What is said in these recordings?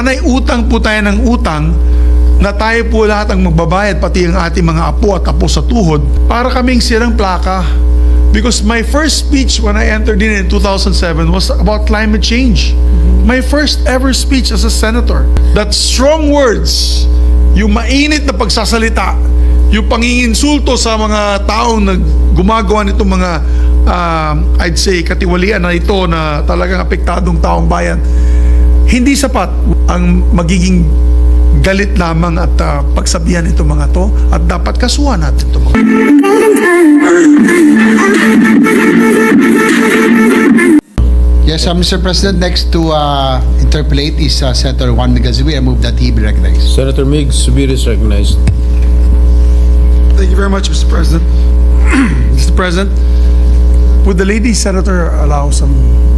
Sana'y utang po tayo ng utang na tayo po lahat ang magbabayad, pati ang ating mga apo at apo sa tuhod, para kaming sirang plaka. Because my first speech when I entered in 2007 was about climate change. My first ever speech as a senator. That strong words, yung mainit na pagsasalita, yung panginginsulto sa mga taong na gumagawa nitong mga I'd say katiwalian na ito na talagang apektadong taong bayan, hindi sapat ang magiging galit lamang at pagsabihan ito mga to, at dapat kasuhan natin ito mga. Yes, Mr. President, next to interpolate is Senator Juan Zubiri. I move that he be recognized. Senator Mig Zubiri is recognized. Thank you very much, Mr. President. Mr. President, would the lady senator allow some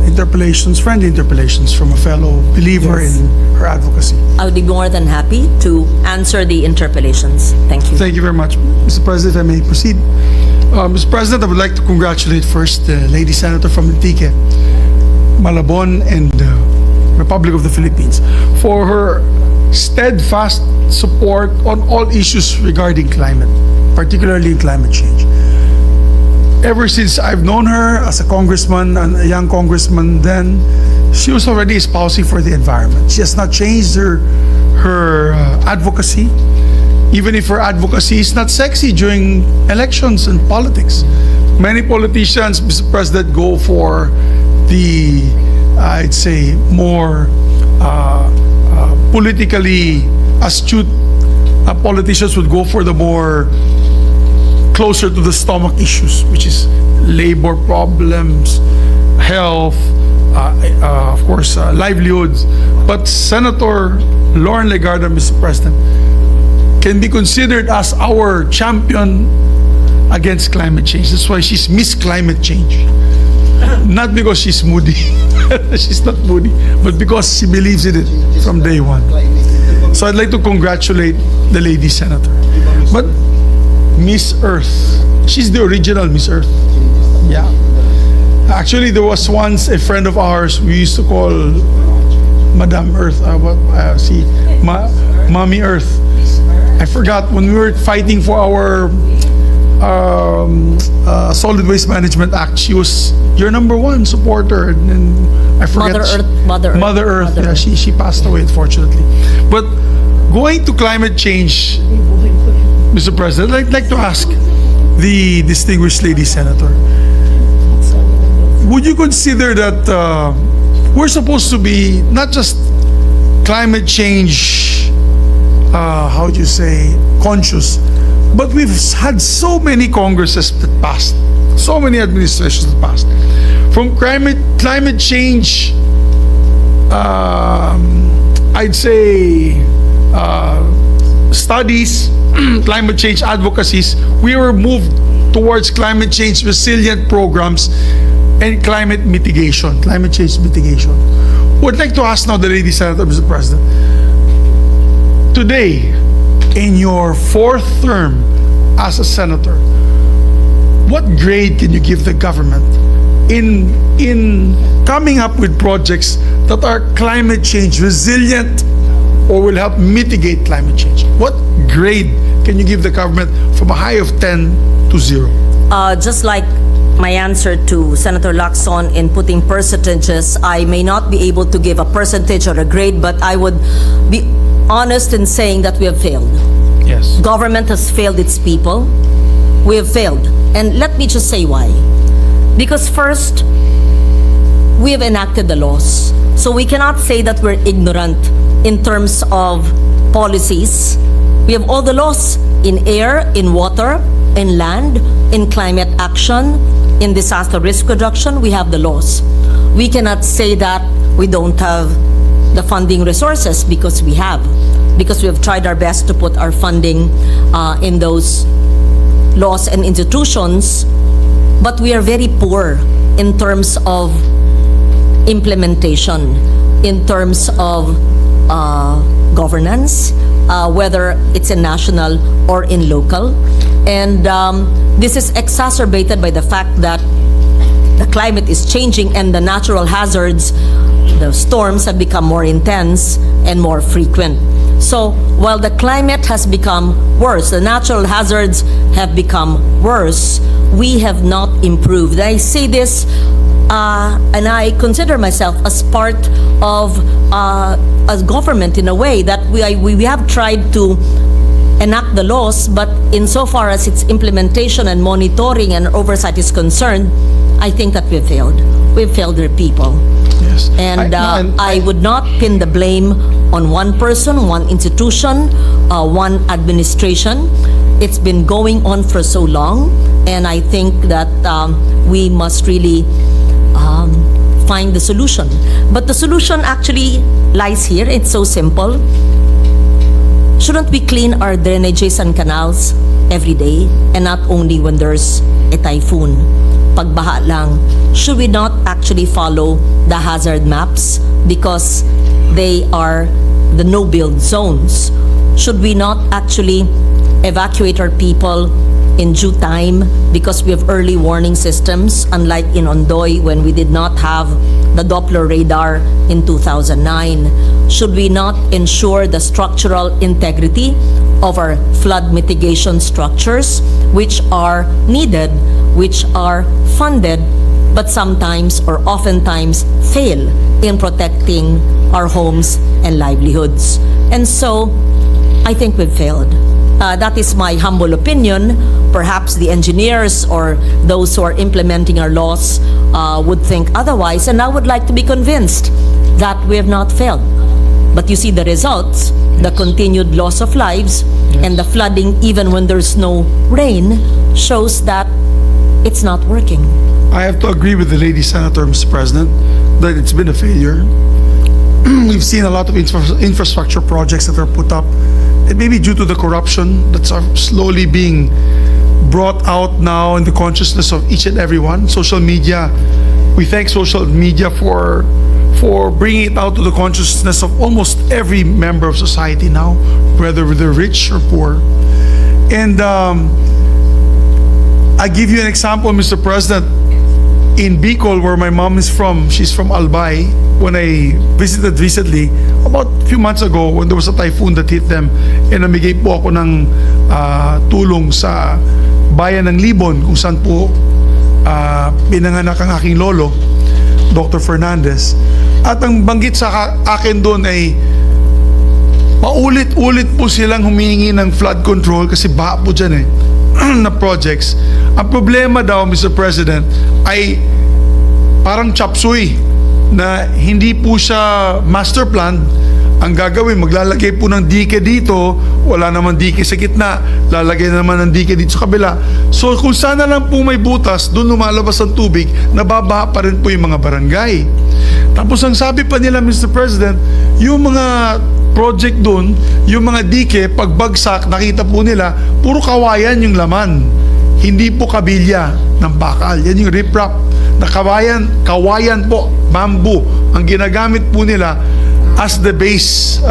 interpellations, friendly interpellations from a fellow believer in her advocacy? I would be more than happy to answer the interpellations. Thank you. Thank you very much. Mr. President, if I may proceed. Mr. President, I would like to congratulate first the lady senator from Antique, Malabon, and Republic of the Philippines for her steadfast support on all issues regarding climate, particularly climate change. Ever since I've known her as a congressman, and a young congressman then, she was already espousing for the environment. She has not changed her advocacy, even if her advocacy is not sexy during elections and politics. Many politicians, Mr. President, go for the, I'd say, more politically astute politicians would go for the more closer to the stomach issues, which is labor problems, health, of course, livelihoods. But Senator Lauren Legarda, Mr. President, can be considered as our champion against climate change. That's why she's Miss Climate Change. Not because she's moody. She's not moody, but because she believes in it from day one. So I'd like to congratulate the lady senator. But Miss Earth, she's the original Miss Earth. Yeah. Actually, there was once a friend of ours we used to call Madame Earth. Mommy Earth. I forgot when we were fighting for our Solid Waste Management Act. She was your number one supporter, and I forget. Mother Earth. Yeah, she passed away, unfortunately. But going to climate change, Mr. President, I'd like to ask the distinguished lady senator, would you consider that we're supposed to be not just climate change, how would you say, conscious, but we've had so many Congresses that passed, so many administrations that passed. From climate change, I'd say, studies, climate change advocacies, we were moved towards climate change resilient programs and climate change mitigation. Would like to ask now the lady senator, Mr. President, today, in your fourth term as a senator, what grade can you give the government in coming up with projects that are climate change resilient or will help mitigate climate change? What grade can you give the government from a high of 10 to 0? Just like my answer to Senator Lacson in putting percentages, I may not be able to give a percentage or a grade, but I would be honest in saying that we have failed. Yes. Government has failed its people. We have failed. And let me just say why. Because first, we have enacted the laws. So we cannot say that we're ignorant in terms of policies. We have all the laws in air, in water, in land, in climate action, in disaster risk reduction. We have the laws. We cannot say that we don't have the funding resources, because we have. Because we have tried our best to put our funding in those laws and institutions, but we are very poor in terms of implementation, in terms of governance, whether it's in national or in local. And this is exacerbated by the fact that the climate is changing and the natural hazards the storms have become more intense and more frequent. So while the climate has become worse, the natural hazards have become worse, we have not improved. I say this, and I consider myself as part of a government in a way that we have tried to enact the laws, but insofar as its implementation and monitoring and oversight is concerned, I think that we've failed. We've failed our people. Yes. And I- I would not pin the blame on one person, one institution, one administration. It's been going on for so long, and I think that we must really find the solution. But the solution actually lies here. It's so simple. Shouldn't we clean our drainages and canals every day, and not only when there's a typhoon? Pagbaha lang, should we not actually follow the hazard maps because they are the no-build zones? Should we not actually evacuate our people in due time because we have early warning systems, unlike in Ondoy when we did not have the Doppler radar in 2009? Should we not ensure the structural integrity of our flood mitigation structures, which are needed, which are funded, but sometimes or oftentimes fail in protecting our homes and livelihoods? And so, I think we've failed. That is my humble opinion. Perhaps the engineers or those who are implementing our laws would think otherwise, and I would like to be convinced that we have not failed. But you see the results, the continued loss of lives, and the flooding even when there's no rain shows that it's not working. I have to agree with the lady senator, Mr. President, that it's been a failure. We've seen a lot of infrastructure projects that are put up. It may be due to the corruption that's slowly being brought out now in the consciousness of each and everyone. Social media, we thank social media for bringing it out to the consciousness of almost every member of society now, whether they're rich or poor. And I give you an example, Mr. President. In Bicol, where my mom is from, she's from Albay. When I visited recently, about a few months ago, when there was a typhoon that hit them, and namigay po ako ng tulong sa bayan ng Libon, kung saan po pinanganak ang aking lolo, Dr. Fernandez. At ang banggit sa akin doon ay paulit-ulit po silang humingi ng flood control kasi baha po dyan na projects. Ang problema daw, Mr. President, ay parang chop suey na hindi po siya master plan. Ang gagawin, maglalagay po ng dike dito, wala naman dike sa gitna, lalagay naman ng dike dito sa kabila. So kung sana lang po may butas, doon lumalabas ang tubig, nababaha pa rin po yung mga barangay. Tapos ang sabi pa nila, Mr. President, yung mga project doon, yung mga dike, pagbagsak, nakita po nila, puro kawayan yung laman. Hindi po kabilya ng bakal. Yan yung riprap na kawayan po, bamboo, ang ginagamit po nila as the base,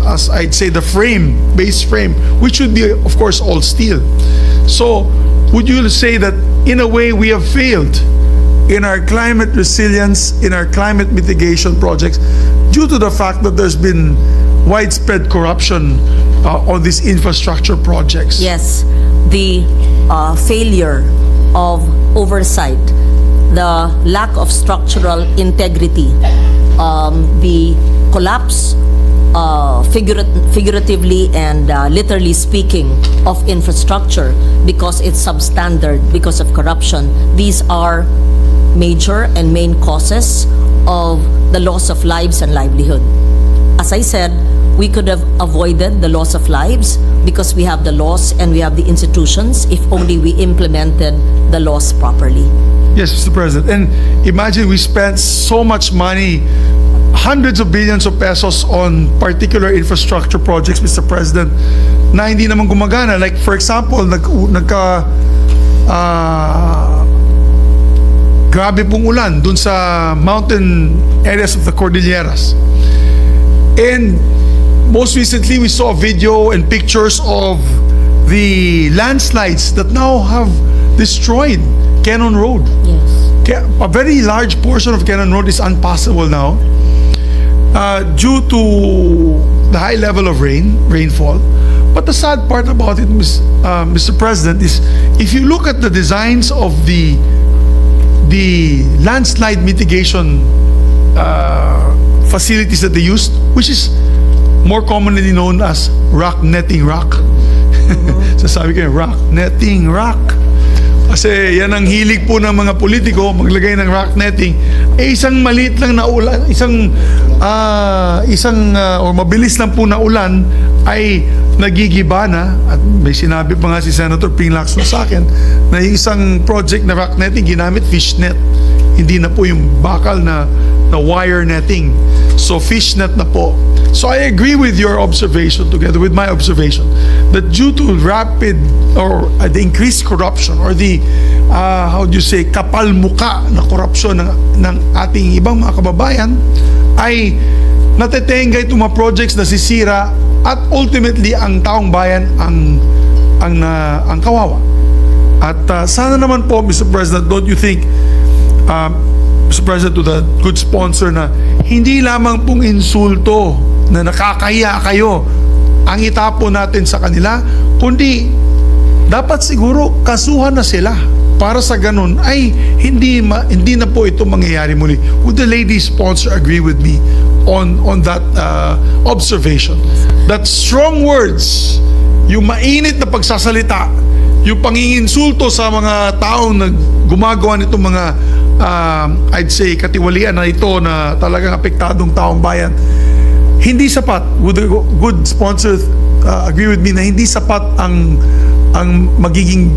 as I'd say the frame, base frame, which should be, of course, all steel. So, would you say that in a way we have failed in our climate resilience, in our climate mitigation projects, due to the fact that there's been widespread corruption on these infrastructure projects? Yes, the failure of oversight, the lack of structural integrity, the collapse, figuratively and literally speaking, of infrastructure because it's substandard, because of corruption. These are major and main causes of the loss of lives and livelihood. As I said, we could have avoided the loss of lives because we have the laws and we have the institutions if only we implemented the laws properly. Yes, Mr. President. And imagine we spent so much money, hundreds of billions of pesos on particular infrastructure projects, Mr. President, na hindi naman gumagana. Like, for example, grabe pong ulan dun sa mountain areas of the Cordilleras. And most recently, we saw a video and pictures of the landslides that now have destroyed Cannon Road. Yes. A very large portion of Cannon Road is unpassable now. due to the high level of rainfall. But the sad part about it, Mr. President, is if you look at the designs of the landslide mitigation facilities that they used, which is more commonly known as rock netting rock. Sasabi ko, rock netting rock. Kasi yan ang hilig po ng mga politiko, maglagay ng rock netting. Isang maliit lang na ulan, or mabilis lang po na ulan ay nagigiba na. At may sinabi pa nga si Senator Ping Lacson sa akin na yung isang project na rock netting ginamit fish net. Hindi na po yung bakal na wire netting. So fish net na po. So I agree with your observation, together with my observation, that due to rapid or the increased corruption or the how do you say, kapalmuka na korupsyon ng ating ibang mga kababayan, ay natetengga itong mga projects na sisira at ultimately ang taong bayan ang kawawa. At sana naman po, Mr. President, don't you think, Mr. President, to the good sponsor, na hindi lamang pong insulto na nakakahiya kayo ang itapon natin sa kanila, kundi dapat siguro kasuhan na sila para sa ganun ay hindi na po ito mangyayari muli. Would the lady sponsor agree with me on that observation? That strong words, yung mainit na pagsasalita, yung panginginsulto sa mga taong gumagawa nitong mga I'd say katiwalian na ito na talagang apektadong taong bayan, hindi sapat. Would the good sponsor agree with me na hindi sapat ang magiging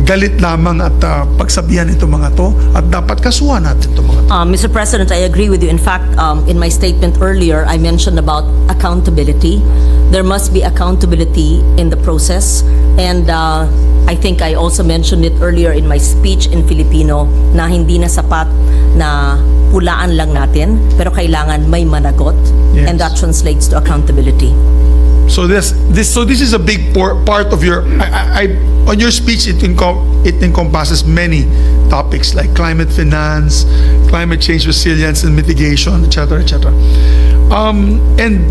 galit lamang at pagsabihan itong mga to, at dapat kasuhan natin itong mga to? Mr. President, I agree with you. In fact, in my statement earlier, I mentioned about accountability. There must be accountability in the process. And I think I also mentioned it earlier in my speech in Filipino na hindi na sapat na hulaan lang natin, pero kailangan may managot. Yes. And that translates to accountability. So this is a big part of your. On your speech, it encompasses many topics like climate finance, climate change resilience and mitigation, etc., etc. And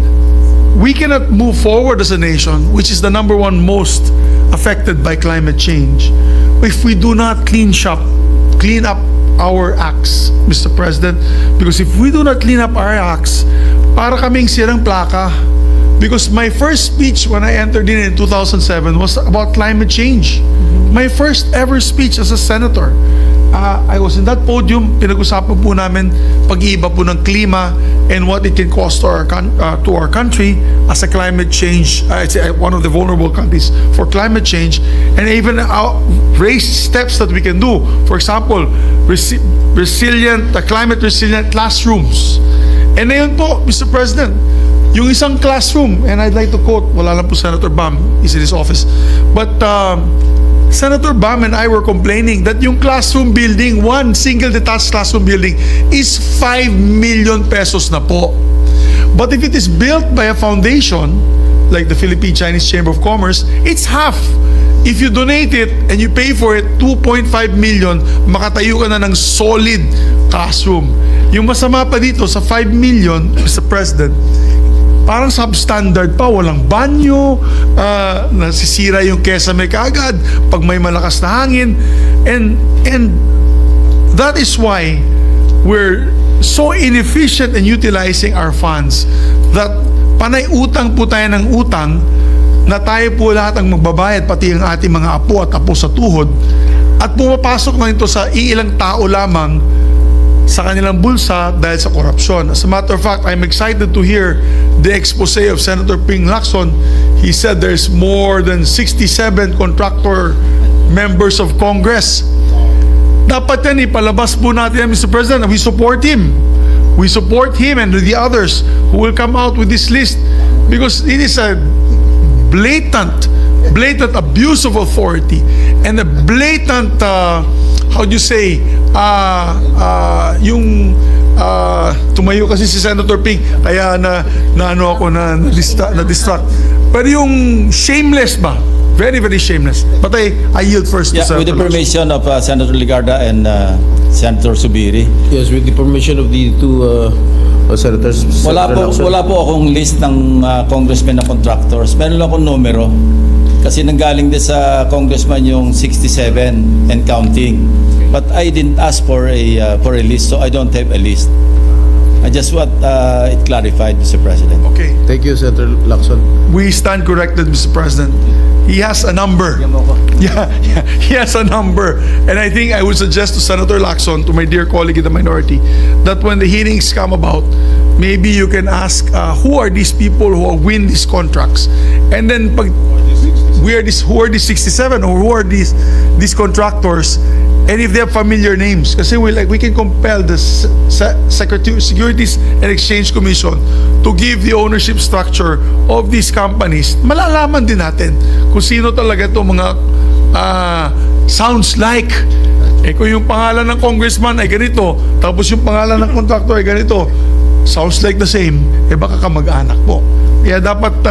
we cannot move forward as a nation, which is the number one most affected by climate change, if we do not clean up our acts, Mr. President. Because if we do not clean up our acts, para kaming sirang plaka. Because my first speech when I entered in 2007 was about climate change. My first ever speech as a senator. I was in that podium, pinag-usapan po namin pag-iiba po ng klima and what it can cost to our country as a climate change, one of the vulnerable countries for climate change, and even raise steps that we can do. For example, climate resilient classrooms. And ngayon po, Mr. President, yung isang classroom, and I'd like to quote, wala lang po Senator Bam, he's in his office, but Senator Bam and I were complaining that yung classroom building, one single detached classroom building, is 5 million pesos na po. But if it is built by a foundation, like the Philippine Chinese Chamber of Commerce, it's half. If you donate it and you pay for it, 2.5 million, makatayo ka na ng solid classroom. Yung masama pa dito sa 5 million, Mr. President, parang substandard pa, walang banyo, nasisira yung kesame kaagad pag may malakas na hangin, and that is why we're so inefficient in utilizing our funds that panay utang po tayo ng utang na tayo po lahat ang magbabayad, pati ang ating mga apo at apo sa tuhod, at pumapasok na ito sa iilang tao lamang sa kanilang bulsa dahil sa korupsyon. As a matter of fact, I'm excited to hear the expose of Senator Ping Lacson. He said there's more than 67 contractor members of Congress. Dapat yan, ipalabas po natin, Mr. President, we support him. We support him and the others who will come out with this list, because it is a blatant abuse of authority and a blatant how do you say, yung tumayo kasi si Senator Ping, kaya na-distract. Pero yung shameless ba? Very, very shameless. But I yield first to Senator. With the permission of Senator Legarda and Senator Zubiri. Yes, with the permission of the two Senators. Wala po akong list ng congressmen na contractors. Meron lang akong numero. Kasi nanggaling din sa congressman yung 67 and counting. But I didn't ask for a list, so I don't have a list. I just want it clarified, Mr. President. Okay. Thank you, Senator Lacson. We stand corrected, Mr. President. He has a number. Yeah, he has a number. And I think I would suggest to Senator Lacson, to my dear colleague in the minority, that when the hearings come about, maybe you can ask who are these people who win these contracts. And then who are these 67 or who are these contractors, and if they have familiar names, kasi we can compel the Securities and Exchange Commission to give the ownership structure of these companies. Malalaman din natin kung sino talaga itong mga sounds like. Kung yung pangalan ng congressman ay ganito, tapos yung pangalan ng contractor ay ganito, sounds like the same, baka kamag-anak po. Kaya dapat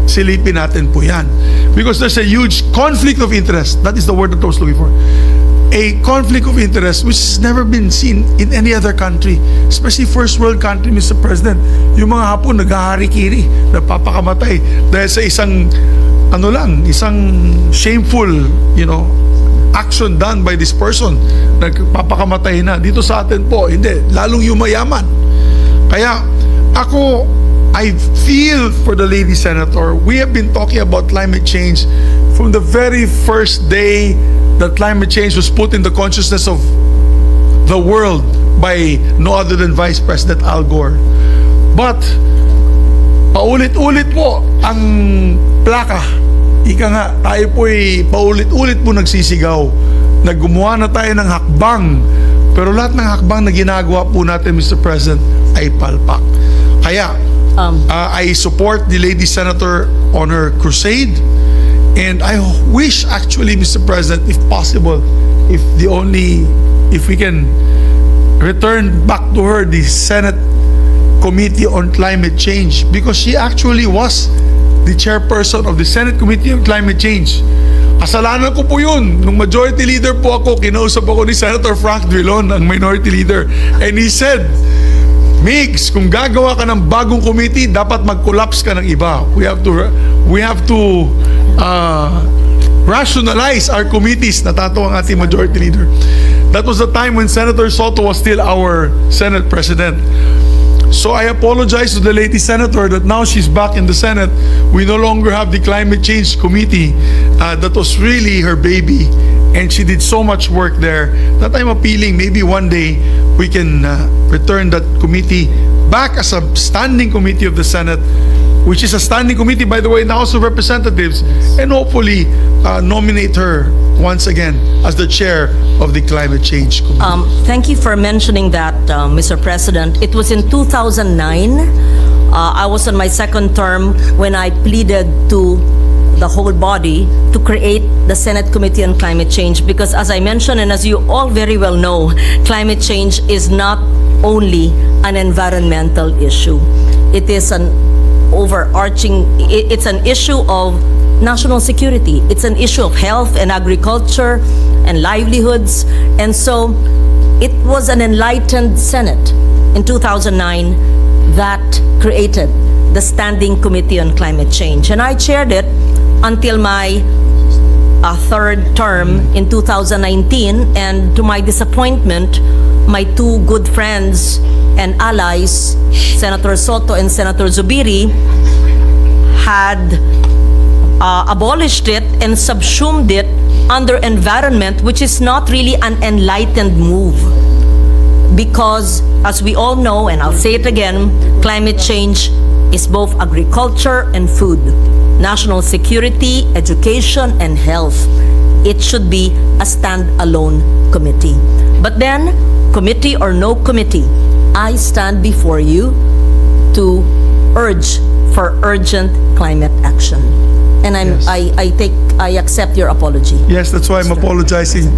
silipin natin po yan. Because there's a huge conflict of interest. That is the word that I was looking for. A conflict of interest which has never been seen in any other country, especially first world country, Mr. President. Yung mga Hapon naghahari-kiri, napapakamatay dahil sa isang shameful, action done by this person. Nagpapakamatay na. Dito sa atin po, hindi. Lalong yumayaman. Kaya I feel for the lady senator. We have been talking about climate change from the very first day that climate change was put in the consciousness of the world by no other than Vice President Al Gore. But paulit-ulit po ang plaka. Ika nga, tayo po'y paulit-ulit po nagsisigaw. Naggumawa na tayo ng hakbang. Pero lahat ng hakbang na ginagawa po natin, Mr. President, ay palpak. Kaya, I support the lady senator on her crusade. And I wish actually, Mr. President, if possible, if we can return back to her the Senate Committee on Climate Change, because she actually was the chairperson of the Senate Committee on Climate Change. Kasalanan ko po yun. Nung majority leader po ako, kinausap ako ni Senator Frank Drilon, ang minority leader. And he said, Migs, kung gagawa ka ng bagong committee, dapat mag-collapse ka ng iba. We have to rationalize our committees. Natatawa ang ating majority leader. That was the time when Senator Soto was still our Senate President. So I apologize to the lady senator that now she's back in the Senate. We no longer have the Climate Change Committee. That was really her baby. And she did so much work there that I'm appealing maybe one day we can return that committee back as a standing committee of the Senate, which is a standing committee, by the way, in the House of Representatives, and hopefully nominate her once again as the chair of the Climate Change Committee. Thank you for mentioning that, Mr. President. It was in 2009. I was on my second term when I pleaded to the whole body to create the Senate Committee on Climate Change, because as I mentioned, and as you all very well know, climate change is not only an environmental issue. It is an overarching, it's an issue of national security. It's an issue of health and agriculture and livelihoods. And so it was an enlightened Senate in 2009 that created the Standing Committee on Climate Change. And I chaired it until my third term in 2019. And to my disappointment, my two good friends and allies, Senator Soto and Senator Zubiri, had abolished it and subsumed it under environment, which is not really an enlightened move. Because, as we all know, and I'll say it again, climate change is both agriculture and food, national security, education, and health. It should be a stand-alone committee. But then, committee or no committee, I stand before you to urge for urgent climate action. And Yes. I accept your apology. Yes, that's why I'm apologizing.